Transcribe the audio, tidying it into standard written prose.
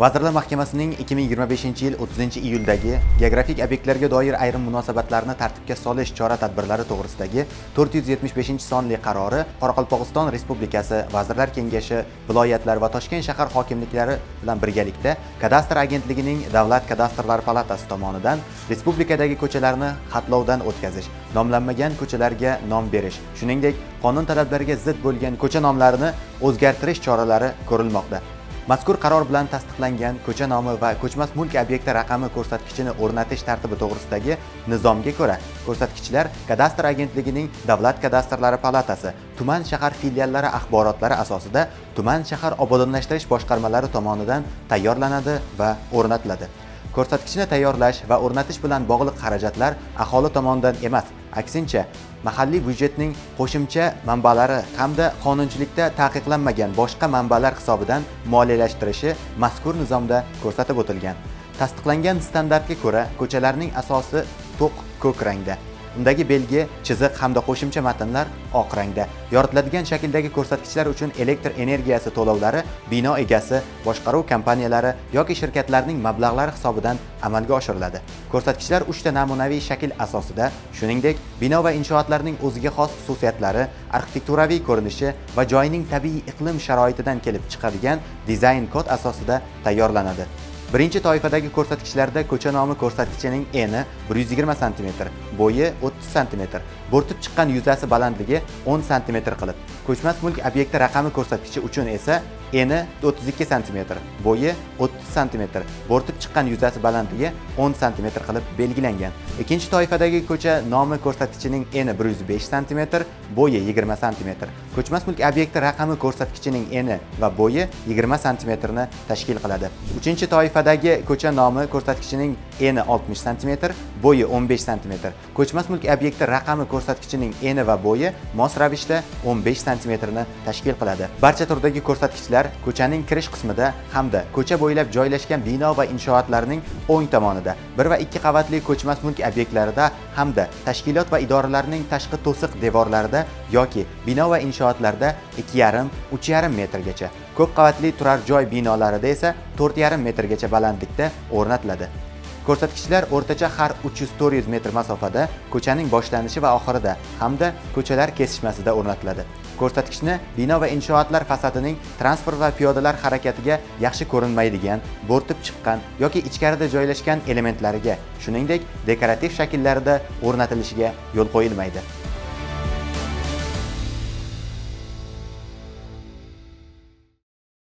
Vazirlar Mahkamasining 2025-yil 30-iyuldagi geografik obyektlarga doir ayrim munosabatlarni tartibga solish chora-tadbirlari to'g'risidagi 475-sonli qarori Qoraqalpog'iston Respublikasi Vazirlar Kengashi, viloyatlar va Toshkent shahar hokimliklari bilan birgalikda Kadastr agentligining Davlat kadastrlari palatasi tomonidan respublikadagi ko'chalarni xatlovdan o'tkazish, nomlanmagan ko'chalarga nom berish, shuningdek, qonun talablariga zid bo'lgan ko'cha nomlarini o'zgartirish choralari ko'rilmoqda. Mazkur qaror bilan tasdiqlangan ko'cha nomi va ko'chmas mulk obyekti raqami ko'rsatkichini o'rnatish tartibi to'g'risidagi nizomga ko'ra, ko'rsatkichlar Kadastr agentligining Davlat kadastrlari palatasi tuman shahar filiallari axborotlari asosida tuman shahar obodonlashtirish boshqarmalari tomonidan tayyorlanadi va o'rnatiladi. Ko'rsatkichni tayyorlash va o'rnatish bilan bog'liq xarajatlar aholi tomonidan emas, aksincha mahalliy byudjetning qo'shimcha manbalari hamda qonunchilikda taqiqlanmagan boshqa manbalar hisobidan moliyalashtirishi mazkur nizomda ko'rsatib o'tilgan. Tasdiqlangan standartga ko'ra, ko'chalarning asosi to'q ko'k rangda, undagi belgi, chiziq hamda qo'shimcha matnlar oq rangda. Yoritiladigan shakldagi ko'rsatkichlar uchun elektr energiyasi to'lovlari bino egasi, boshqaruv kompaniyalari yoki shirkatlarning mablag'lari hisobidan amalga oshiriladi. Ko'rsatkichlar 3 ta namunaviy shakl asosida, shuningdek, bino va inshootlarning o'ziga xos xususiyatlari, arxitekturaviy ko'rinishi va joyning tabiiy iqlim sharoitidan kelib chiqadigan dizayn kod asosida tayyorlanadi. Birinchi toifadagi ko'rsatkichlarda ko'cha nomi ko'rsatkichining eni 120 cm, bo'yi 30 cm, bo'rtib chiqqan yuzasi balandligi 10 cm qilib, ko'chmas mulk obyekti raqami ko'rsatkichi uchun esa eni 32 cm, bo'yi 30 cm, bo'rtib chiqqan yuzasi balandligi 10 cm qilib belgilangan. Ikkinchi toifadagi ko'cha nomi ko'rsatkichining eni 105 cm, bo'yi 20 cm, ko'chmas mulk obyekti raqami ko'rsatkichining eni va bo'yi 20 cm ni tashkil qiladi. Uchinchi toifadagi ko'cha nomi ko'rsatkichining eni 60 cm, bo'yi 15 cm, ko'chmas mulk obyekti raqami ko'rsatkichining eni va bo'yi mos ravishda 15 cm ni tashkil qiladi. Barcha turdagi ko'rsatkichlar ko'chaning kirish qismida hamda ko'cha bo'ylab joylashgan bino va inshootlarning o'ng tomonida, 1 va 2 qavatli ko'chmas mulk obyektlarida hamda tashkilot va idoralarning tashqi to'siq devorlarida yoki bino va inshootlarda 2,5-3,5 metrgacha, ko'p qavatli turar joy binolarida esa 4,5 metrgacha balandlikda o'rnatiladi. Ko'rsatkichlar o'rtacha har 300-400 metr masofada ko'chaning boshlanishi va oxirida hamda ko'chalar kesishmasida o'rnatiladi. Ko'rsatkichni bino va inshootlar fasadining transport va piyodalar harakatiga yaxshi ko'rinmaydigan, bo'rtib chiqqan yoki ichkarida joylashgan elementlariga, shuningdek, dekorativ shakllarida o'rnatilishiga yo'l qo'yilmaydi.